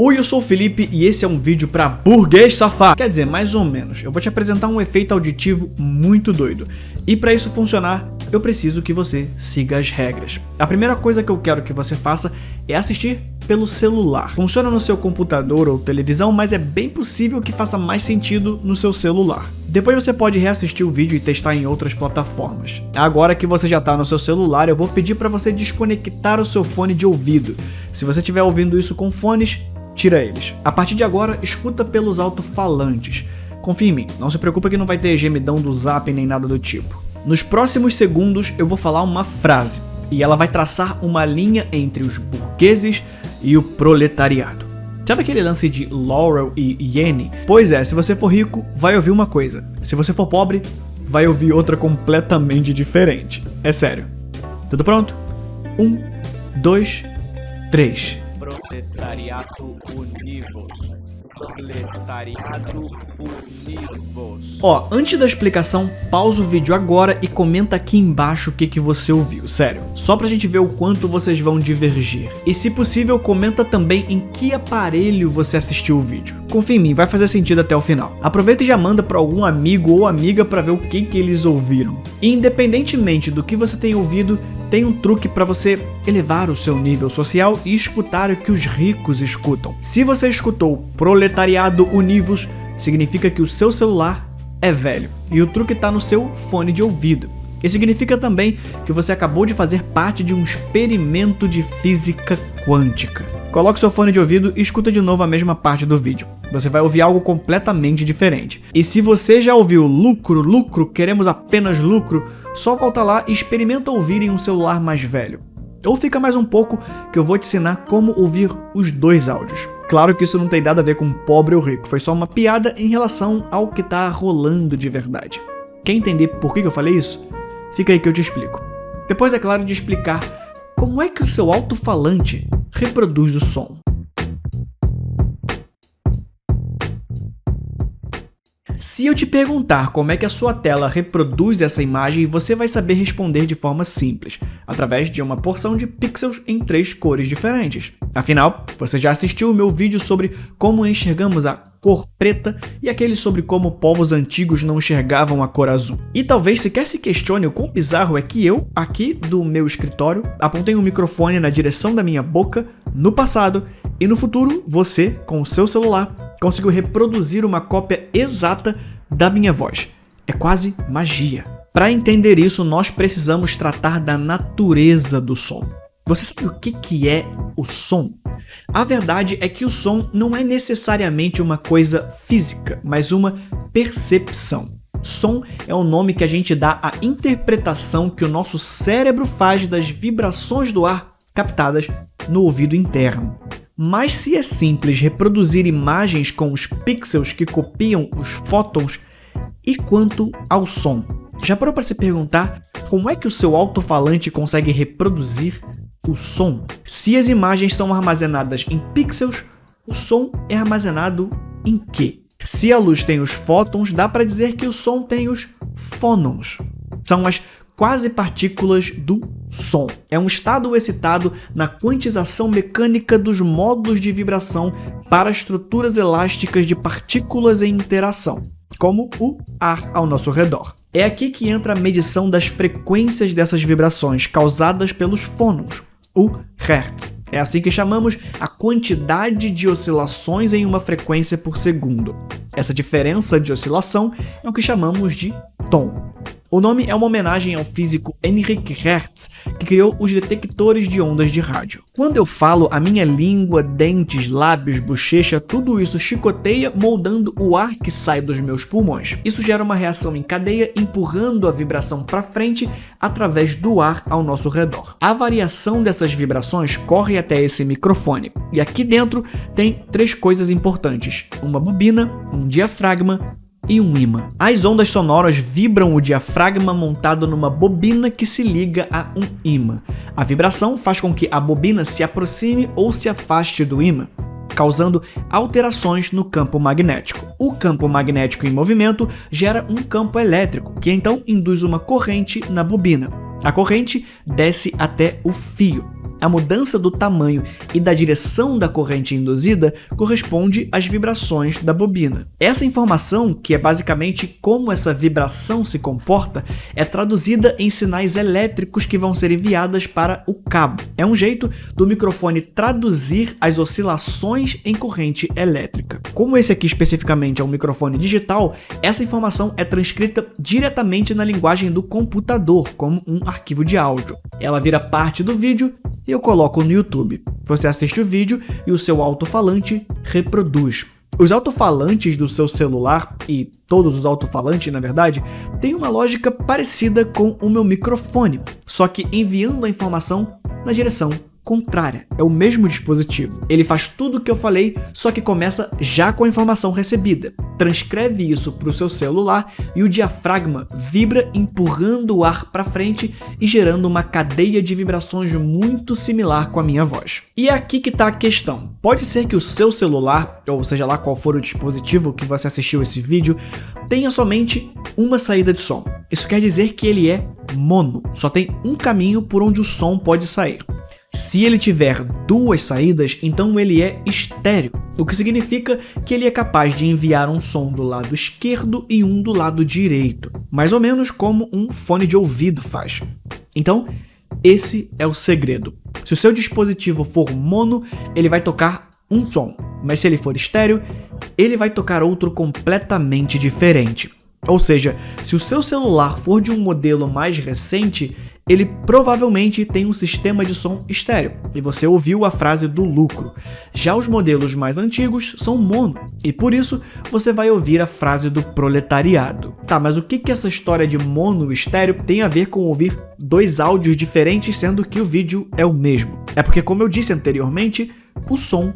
Oi, eu sou o Felipe e esse é um vídeo pra burguês safado. Quer dizer, mais ou menos. Eu vou te apresentar um efeito auditivo muito doido. E pra isso funcionar, eu preciso que você siga as regras. A primeira coisa que eu quero que você faça é assistir pelo celular. Funciona no seu computador ou televisão, mas é bem possível que faça mais sentido no seu celular. Depois você pode reassistir o vídeo e testar em outras plataformas. Agora que você já está no seu celular, eu vou pedir para você desconectar o seu fone de ouvido. Se você estiver ouvindo isso com fones, tira eles. A partir de agora, escuta pelos alto-falantes. Confia em mim, não se preocupa que não vai ter gemidão do Zap nem nada do tipo. Nos próximos segundos eu vou falar uma frase, e ela vai traçar uma linha entre os burgueses e o proletariado. Sabe aquele lance de Laurel e Iene? Pois é, se você for rico, vai ouvir uma coisa. Se você for pobre, vai ouvir outra completamente diferente. É sério. Tudo pronto? 1, 2, 3. Proletariado univos. Proletariado univos. Ó, antes da explicação, pausa o vídeo agora e comenta aqui embaixo o que você ouviu, sério. Só pra gente ver o quanto vocês vão divergir. E se possível, comenta também em que aparelho você assistiu o vídeo. Confia em mim, vai fazer sentido até o final. Aproveita e já manda pra algum amigo ou amiga pra ver o que eles ouviram. E independentemente do que você tenha ouvido, tem um truque para você elevar o seu nível social e escutar o que os ricos escutam. Se você escutou Proletariado Univos, significa que o seu celular é velho e o truque está no seu fone de ouvido. E significa também que você acabou de fazer parte de um experimento de física quântica. Coloque seu fone de ouvido e escuta de novo a mesma parte do vídeo. Você vai ouvir algo completamente diferente. E se você já ouviu lucro, queremos apenas lucro, só volta lá e experimenta ouvir em um celular mais velho. Ou fica mais um pouco que eu vou te ensinar como ouvir os dois áudios. Claro que isso não tem nada a ver com pobre ou rico, foi só uma piada em relação ao que tá rolando de verdade. Quer entender por que eu falei isso? Fica aí que eu te explico. Depois, é claro, de explicar como é que o seu alto-falante reproduz o som. Se eu te perguntar como é que a sua tela reproduz essa imagem, você vai saber responder de forma simples, através de uma porção de pixels em 3 cores diferentes. Afinal, você já assistiu o meu vídeo sobre como enxergamos a cor preta e aquele sobre como povos antigos não enxergavam a cor azul. E talvez sequer se questione o quão bizarro é que eu, aqui do meu escritório, apontei um microfone na direção da minha boca no passado e no futuro você, com o seu celular, conseguiu reproduzir uma cópia exata da minha voz. É quase magia. Para entender isso, nós precisamos tratar da natureza do som. Você sabe o que é o som? A verdade é que o som não é necessariamente uma coisa física, mas uma percepção. Som é o nome que a gente dá à interpretação que o nosso cérebro faz das vibrações do ar captadas no ouvido interno. Mas se é simples reproduzir imagens com os pixels que copiam os fótons, e quanto ao som? Já parou para se perguntar como é que o seu alto-falante consegue reproduzir o som? Se as imagens são armazenadas em pixels, o som é armazenado em quê? Se a luz tem os fótons, dá para dizer que o som tem os fônons. São as quase partículas do som. É um estado excitado na quantização mecânica dos módulos de vibração para estruturas elásticas de partículas em interação, como o ar ao nosso redor. É aqui que entra a medição das frequências dessas vibrações causadas pelos fônons, o Hertz. É assim que chamamos a quantidade de oscilações em uma frequência por segundo. Essa diferença de oscilação é o que chamamos de tom. O nome é uma homenagem ao físico Heinrich Hertz, que criou os detectores de ondas de rádio. Quando eu falo, a minha língua, dentes, lábios, bochecha, tudo isso chicoteia, moldando o ar que sai dos meus pulmões. Isso gera uma reação em cadeia, empurrando a vibração para frente através do ar ao nosso redor. A variação dessas vibrações corre até esse microfone, e aqui dentro tem 3 coisas importantes: uma bobina, um diafragma e um ímã. As ondas sonoras vibram o diafragma montado numa bobina que se liga a um ímã. A vibração faz com que a bobina se aproxime ou se afaste do ímã, causando alterações no campo magnético. O campo magnético em movimento gera um campo elétrico, que então induz uma corrente na bobina. A corrente desce até o fio. A mudança do tamanho e da direção da corrente induzida corresponde às vibrações da bobina. Essa informação, que é basicamente como essa vibração se comporta, é traduzida em sinais elétricos que vão ser enviadas para o cabo. É um jeito do microfone traduzir as oscilações em corrente elétrica. Como esse aqui especificamente é um microfone digital, essa informação é transcrita diretamente na linguagem do computador, como um arquivo de áudio. Ela vira parte do vídeo e eu coloco no YouTube. Você assiste o vídeo e o seu alto-falante reproduz. Os alto-falantes do seu celular, e todos os alto-falantes, na verdade, têm uma lógica parecida com o meu microfone, só que enviando a informação na direção contrária. É o mesmo dispositivo. Ele faz tudo o que eu falei, só que começa já com a informação recebida. Transcreve isso para o seu celular e o diafragma vibra empurrando o ar para frente e gerando uma cadeia de vibrações muito similar com a minha voz. E é aqui que está a questão. Pode ser que o seu celular, ou seja lá qual for o dispositivo que você assistiu esse vídeo, tenha somente uma saída de som. Isso quer dizer que ele é mono. Só tem um caminho por onde o som pode sair. Se ele tiver duas saídas, então ele é estéreo, o que significa que ele é capaz de enviar um som do lado esquerdo e um do lado direito, mais ou menos como um fone de ouvido faz. Então, esse é o segredo. Se o seu dispositivo for mono, ele vai tocar um som, mas se ele for estéreo, ele vai tocar outro completamente diferente. Ou seja, se o seu celular for de um modelo mais recente, ele provavelmente tem um sistema de som estéreo, e você ouviu a frase do lucro. Já os modelos mais antigos são mono, e por isso você vai ouvir a frase do proletariado. Tá, mas o que essa história de mono e estéreo tem a ver com ouvir dois áudios diferentes, sendo que o vídeo é o mesmo? É porque, como eu disse anteriormente, o som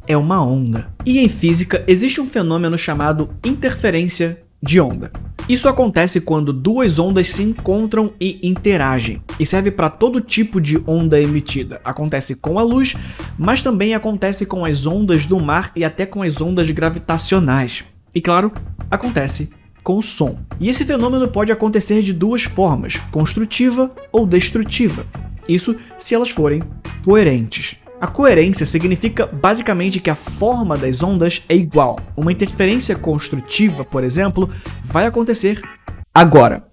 é uma onda. E em física existe um fenômeno chamado interferência de onda. Isso acontece quando duas ondas se encontram e interagem, e serve para todo tipo de onda emitida. Acontece com a luz, mas também acontece com as ondas do mar e até com as ondas gravitacionais. E claro, acontece com o som. E esse fenômeno pode acontecer de duas formas, construtiva ou destrutiva. Isso se elas forem coerentes. A coerência significa basicamente que a forma das ondas é igual. Uma interferência construtiva, por exemplo, vai acontecer agora.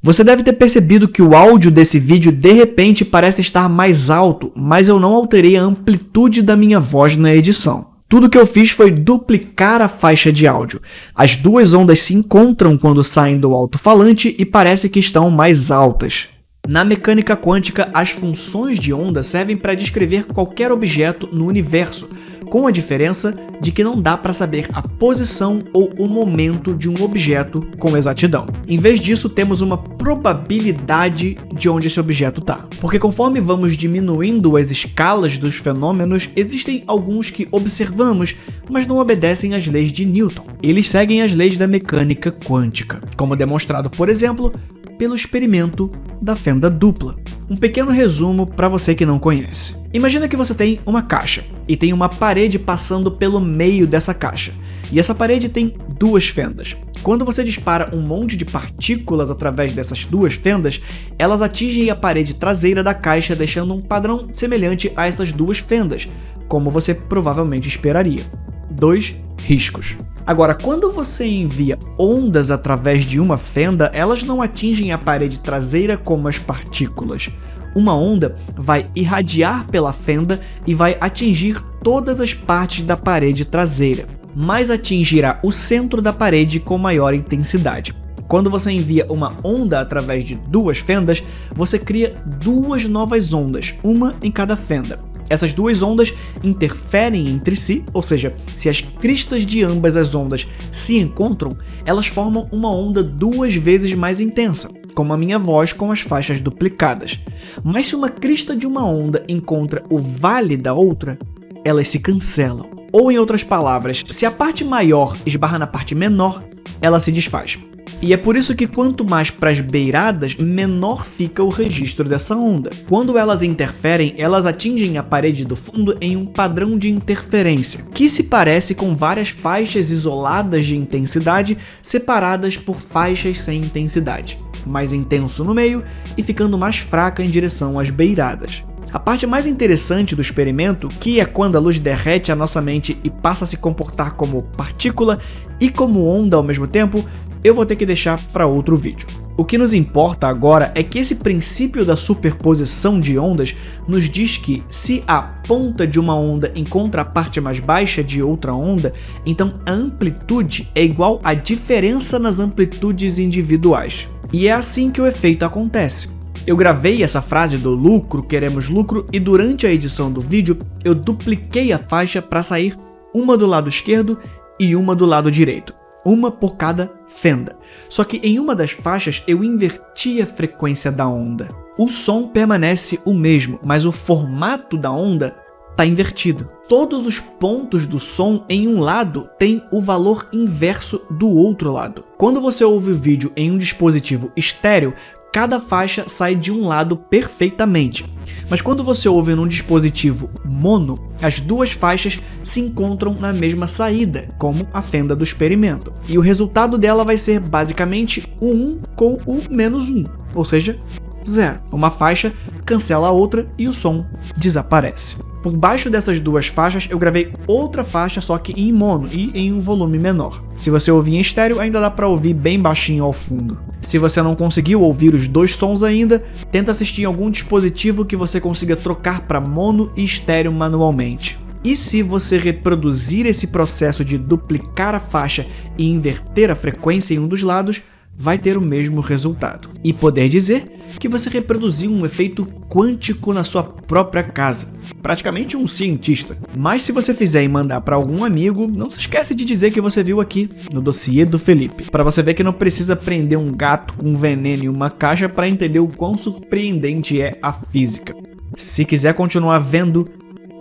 Você deve ter percebido que o áudio desse vídeo de repente parece estar mais alto, mas eu não alterei a amplitude da minha voz na edição. Tudo que eu fiz foi duplicar a faixa de áudio. As duas ondas se encontram quando saem do alto-falante e parece que estão mais altas. Na mecânica quântica, as funções de onda servem para descrever qualquer objeto no universo, com a diferença de que não dá para saber a posição ou o momento de um objeto com exatidão. Em vez disso, temos uma probabilidade de onde esse objeto está. Porque conforme vamos diminuindo as escalas dos fenômenos, existem alguns que observamos, mas não obedecem às leis de Newton. Eles seguem as leis da mecânica quântica, como demonstrado, por exemplo, pelo experimento da fenda dupla. Um pequeno resumo para você que não conhece. Imagina que você tem uma caixa e tem uma parede passando pelo meio dessa caixa. E essa parede tem duas fendas. Quando você dispara um monte de partículas através dessas duas fendas, elas atingem a parede traseira da caixa, deixando um padrão semelhante a essas duas fendas, como você provavelmente esperaria. Dois riscos. Agora, quando você envia ondas através de uma fenda, elas não atingem a parede traseira como as partículas. Uma onda vai irradiar pela fenda e vai atingir todas as partes da parede traseira, mas atingirá o centro da parede com maior intensidade. Quando você envia uma onda através de duas fendas, você cria duas novas ondas, uma em cada fenda. Essas duas ondas interferem entre si, ou seja, se as cristas de ambas as ondas se encontram, elas formam uma onda duas vezes mais intensa, como a minha voz com as faixas duplicadas. Mas se uma crista de uma onda encontra o vale da outra, elas se cancelam. Ou, em outras palavras, se a parte maior esbarra na parte menor, ela se desfaz. E é por isso que quanto mais para as beiradas, menor fica o registro dessa onda. Quando elas interferem, elas atingem a parede do fundo em um padrão de interferência, que se parece com várias faixas isoladas de intensidade separadas por faixas sem intensidade, mais intenso no meio e ficando mais fraca em direção às beiradas. A parte mais interessante do experimento, que é quando a luz derrete a nossa mente e passa a se comportar como partícula e como onda ao mesmo tempo, eu vou ter que deixar para outro vídeo. O que nos importa agora é que esse princípio da superposição de ondas nos diz que se a ponta de uma onda encontra a parte mais baixa de outra onda, então a amplitude é igual à diferença nas amplitudes individuais. E é assim que o efeito acontece. Eu gravei essa frase do lucro, queremos lucro, e durante a edição do vídeo eu dupliquei a faixa para sair uma do lado esquerdo e uma do lado direito. Uma por cada fenda. Só que em uma das faixas eu inverti a frequência da onda. O som permanece o mesmo, mas o formato da onda está invertido. Todos os pontos do som em um lado têm o valor inverso do outro lado. Quando você ouve o vídeo em um dispositivo estéreo, cada faixa sai de um lado perfeitamente. Mas quando você ouve num dispositivo mono, as duas faixas se encontram na mesma saída, como a fenda do experimento. E o resultado dela vai ser basicamente o 1 com o menos 1, ou seja, 0. Uma faixa cancela a outra e o som desaparece. Por baixo dessas duas faixas eu gravei outra faixa, só que em mono e em um volume menor. Se você ouvir em estéreo, ainda dá para ouvir bem baixinho ao fundo. Se você não conseguiu ouvir os dois sons ainda, tenta assistir em algum dispositivo que você consiga trocar para mono e estéreo manualmente. E se você reproduzir esse processo de duplicar a faixa e inverter a frequência em um dos lados, vai ter o mesmo resultado. E poder dizer que você reproduziu um efeito quântico na sua própria casa. Praticamente um cientista. Mas se você fizer e mandar para algum amigo, não se esquece de dizer que você viu aqui no dossiê do Felipe, para você ver que não precisa prender um gato com veneno em uma caixa para entender o quão surpreendente é a física. Se quiser continuar vendo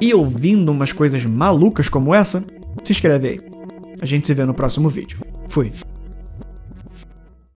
e ouvindo umas coisas malucas como essa, se inscreve aí. A gente se vê no próximo vídeo. Fui!